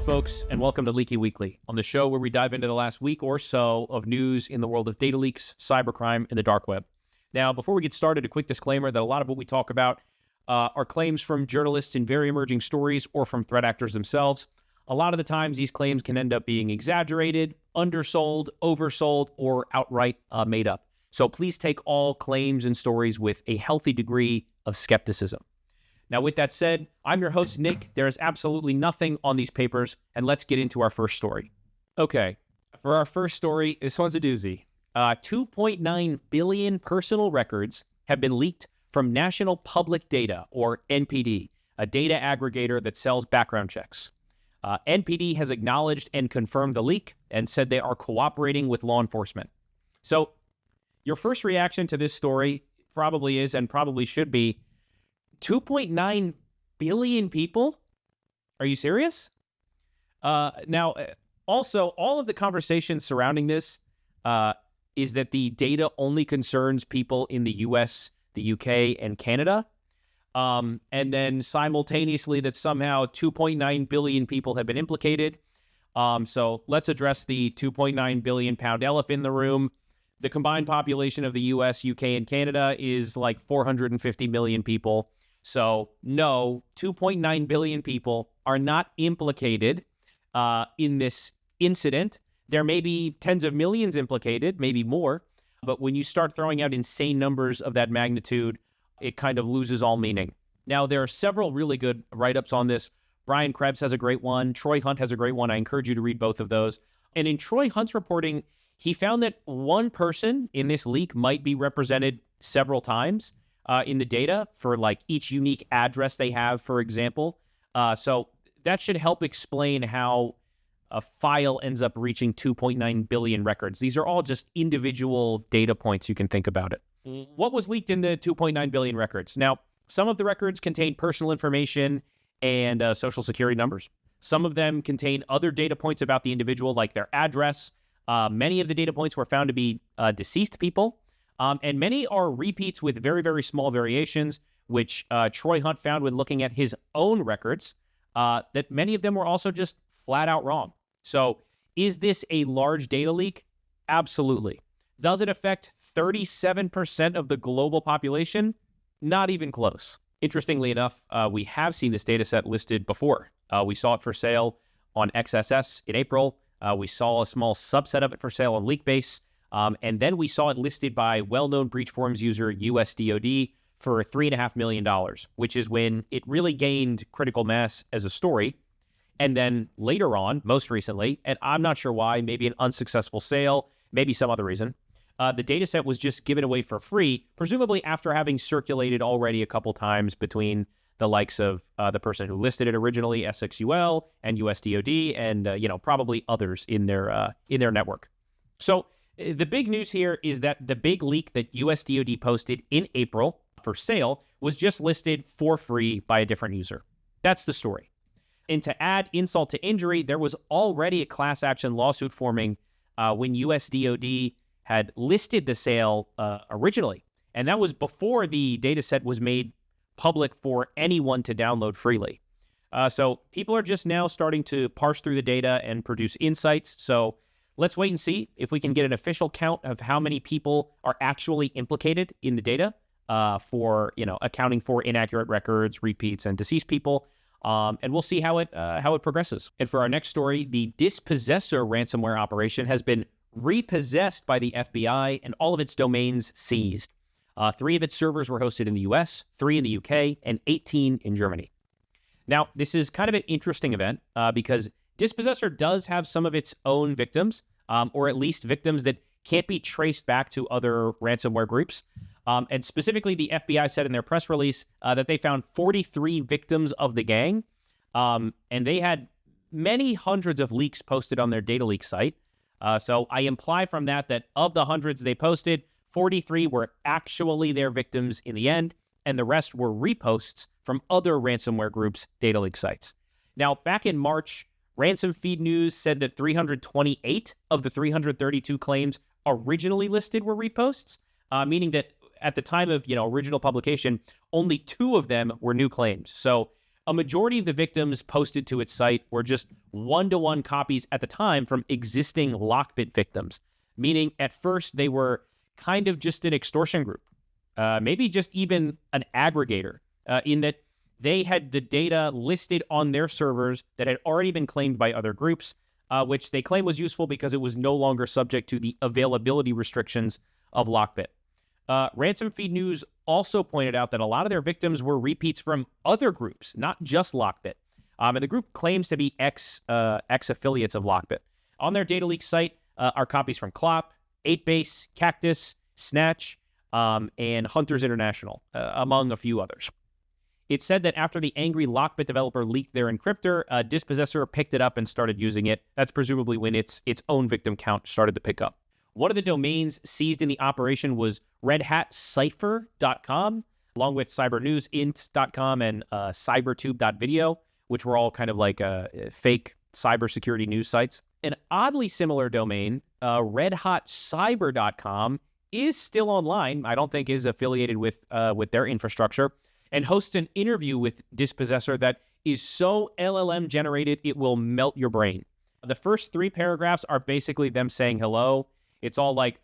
Hello, folks, and welcome to Leaky Weekly, on the show where we dive into the last week or so of news in the world of data leaks, cybercrime, and the dark web. Now, before we get started, a quick disclaimer that a lot of what we talk about are claims from journalists in very emerging stories or from threat actors themselves. A lot of the times, these claims can end up being exaggerated, undersold, oversold, or outright made up. So please take all claims and stories with a healthy degree of skepticism. Now, with that said, I'm your host, Nick. There is absolutely nothing on these papers, and let's get into our first story. Okay, for our first story, this one's a doozy. 2.9 billion personal records have been leaked from National Public Data, or NPD, a data aggregator that sells background checks. NPD has acknowledged and confirmed the leak and said they are cooperating with law enforcement. So, your first reaction to this story probably is, and probably should be, 2.9 billion people? Are you serious? Now, also, all of the conversation surrounding this is that the data only concerns people in the US, the UK, and Canada. And then simultaneously that somehow 2.9 billion people have been implicated. So let's address the 2.9 billion pound elephant in the room. The combined population of the US, UK, and Canada is like 450 million people. So no, 2.9 billion people are not implicated in this incident. There may be tens of millions implicated, maybe more, but when you start throwing out insane numbers of that magnitude, it kind of loses all meaning. Now, there are several really good write-ups on this. Brian Krebs has a great one. Troy Hunt has a great one. I encourage you to read both of those. And in Troy Hunt's reporting, he found that one person in this leak might be represented several times in the data for like each unique address they have, for example. So that should help explain how a file ends up reaching 2.9 billion records. These are all just individual data points you can think about it. What was leaked in the 2.9 billion records? Now, some of the records contain personal information and social security numbers. Some of them contain other data points about the individual, like their address. Many of the data points were found to be deceased people. And many are repeats with very, very small variations, which Troy Hunt found when looking at his own records, that many of them were also just flat out wrong. So is this a large data leak? Absolutely. Does it affect 37% of the global population? Not even close. Interestingly enough, we have seen this data set listed before. We saw it for sale on XSS in April. We saw a small subset of it for sale on Leakbase. And then we saw it listed by well-known breach forums user US DoD for $3.5 million, which is when it really gained critical mass as a story. And then later on, most recently, and I'm not sure why, maybe an unsuccessful sale, maybe some other reason, the data set was just given away for free, presumably after having circulated already a couple times between the likes of the person who listed it originally, SXUL, and US DoD, and probably others in their network. So the big news here is that the big leak that US DoD posted in April for sale was just listed for free by a different user. That's the story. And to add insult to injury, there was already a class action lawsuit forming when US DoD had listed the sale originally. And that was before the data set was made public for anyone to download freely. So people are just now starting to parse through the data and produce insights. So let's wait and see if we can get an official count of how many people are actually implicated in the data for accounting for inaccurate records, repeats, and deceased people. And we'll see how it progresses. And for our next story, the Dispossesser ransomware operation has been repossessed by the FBI and all of its domains seized. 3 of its servers were hosted in the US, 3 in the UK, and 18 in Germany. Now, this is kind of an interesting event because Dispossesser does have some of its own victims, or at least victims that can't be traced back to other ransomware groups. And specifically, the FBI said in their press release that they found 43 victims of the gang, and they had many hundreds of leaks posted on their data leak site. So I imply from that of the hundreds they posted, 43 were actually their victims in the end, and the rest were reposts from other ransomware groups' data leak sites. Now, back in March, Ransom Feed News said that 328 of the 332 claims originally listed were reposts, meaning that at the time of original publication, only 2 of them were new claims. So A majority of the victims posted to its site were just one-to-one copies at the time from existing Lockbit victims, meaning at first they were kind of just an extortion group, maybe just even an aggregator, in that they had the data listed on their servers that had already been claimed by other groups, which they claim was useful because it was no longer subject to the availability restrictions of Lockbit. Ransom Feed News also pointed out that a lot of their victims were repeats from other groups, not just Lockbit. And the group claims to be ex-affiliates of Lockbit. On their data leak site are copies from Clop, 8base, Cactus, Snatch, and Hunters International, among a few others. It said that after the angry Lockbit developer leaked their encryptor, Dispossesser picked it up and started using it. That's presumably when its own victim count started to pick up. One of the domains seized in the operation was redhatcipher.com, along with cybernewsint.com and cybertube.video, which were all kind of like fake cybersecurity news sites. An oddly similar domain, redhatcyber.com, is still online. I don't think is affiliated with their infrastructure, and hosts an interview with Dispossessor that is so LLM generated it will melt your brain. The first 3 paragraphs are basically them saying hello. It's all like,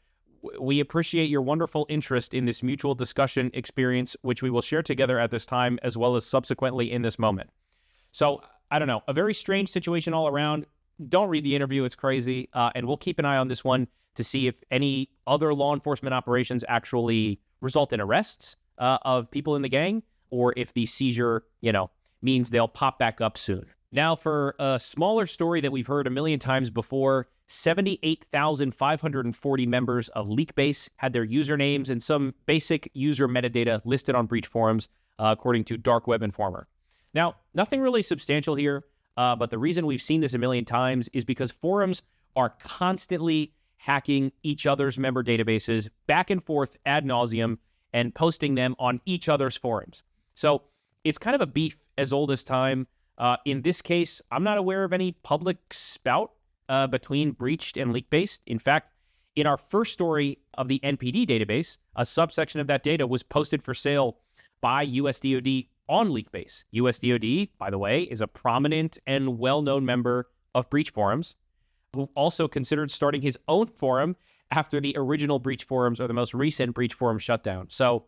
we appreciate your wonderful interest in this mutual discussion experience, which we will share together at this time, as well as subsequently in this moment. So, I don't know, a very strange situation all around. Don't read the interview, it's crazy. And we'll keep an eye on this one to see if any other law enforcement operations actually result in arrests of people in the gang, or if the seizure, means they'll pop back up soon. Now, for a smaller story that we've heard a million times before, 78,540 members of Leakbase had their usernames and some basic user metadata listed on breach forums, according to Dark Web Informer. Now, nothing really substantial here, but the reason we've seen this a million times is because forums are constantly hacking each other's member databases back and forth ad nauseum and posting them on each other's forums. So it's kind of a beef as old as time. In this case, I'm not aware of any public spout between breached and Leakbase. In fact, in our first story of the NPD database, a subsection of that data was posted for sale by USDOD on Leakbase. USDOD, by the way, is a prominent and well-known member of breach forums, who also considered starting his own forum after the original breach forums or the most recent breach forum shutdown. So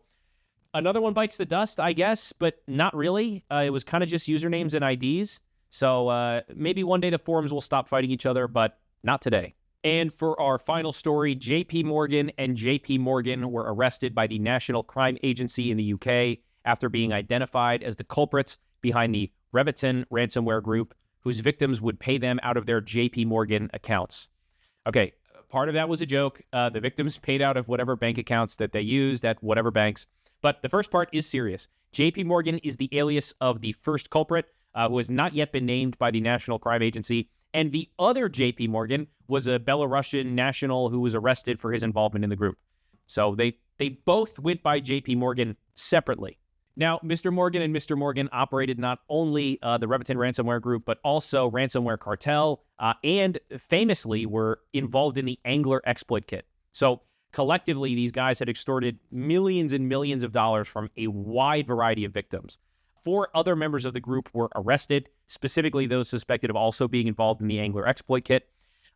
another one bites the dust, I guess, but not really. It was kind of just usernames and IDs. So maybe one day the forums will stop fighting each other, but not today. And for our final story, JP Morgan and JP Morgan were arrested by the National Crime Agency in the UK after being identified as the culprits behind the Reviton ransomware group, whose victims would pay them out of their JP Morgan accounts. Okay, part of that was a joke. The victims paid out of whatever bank accounts that they used at whatever banks. But the first part is serious. JP Morgan is the alias of the first culprit, who has not yet been named by the National Crime Agency. And the other JP Morgan was a Belarusian national who was arrested for his involvement in the group. So they both went by JP Morgan separately. Now, Mr. Morgan and Mr. Morgan operated not only the Reviton ransomware group, but also Ransomware Cartel, and famously were involved in the Angler exploit kit. So collectively, these guys had extorted millions and millions of dollars from a wide variety of victims. 4 other members of the group were arrested, specifically those suspected of also being involved in the Angler exploit kit,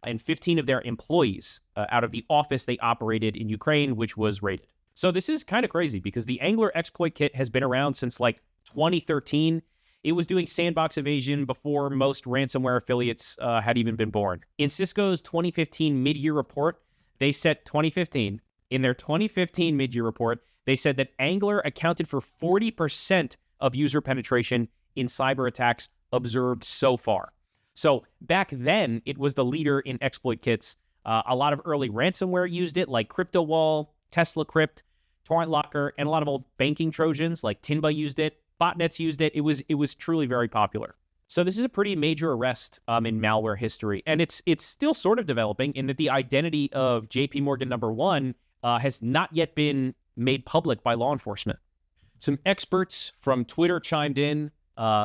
and 15 of their employees out of the office they operated in Ukraine, which was raided. So this is kind of crazy because the Angler exploit kit has been around since like 2013. It was doing sandbox evasion before most ransomware affiliates had even been born. In Cisco's 2015 mid-year report, they said 2015. In their 2015 mid-year report, they said that Angler accounted for 40% of user penetration in cyber attacks observed so far. So back then, it was the leader in exploit kits. A lot of early ransomware used it, like CryptoWall, Tesla Crypt, Torrent Locker, and a lot of old banking Trojans like Tinba used it. Botnets used it. It was truly very popular. So this is a pretty major arrest in malware history, and it's still sort of developing in that the identity of JP Morgan #1 has not yet been made public by law enforcement. Some experts from Twitter chimed in,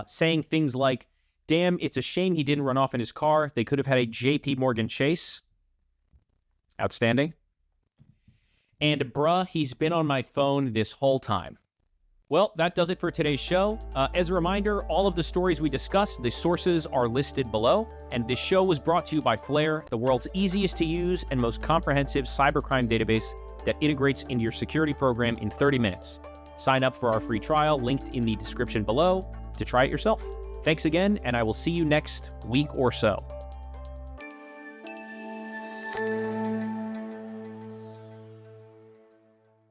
saying things like, "Damn, it's a shame he didn't run off in his car. They could have had a JP Morgan chase." Outstanding. And bruh, he's been on my phone this whole time. Well, that does it for today's show. As a reminder, all of the stories we discussed, the sources are listed below. And this show was brought to you by Flare, the world's easiest to use and most comprehensive cybercrime database that integrates into your security program in 30 minutes. Sign up for our free trial linked in the description below to try it yourself. Thanks again, and I will see you next week or so.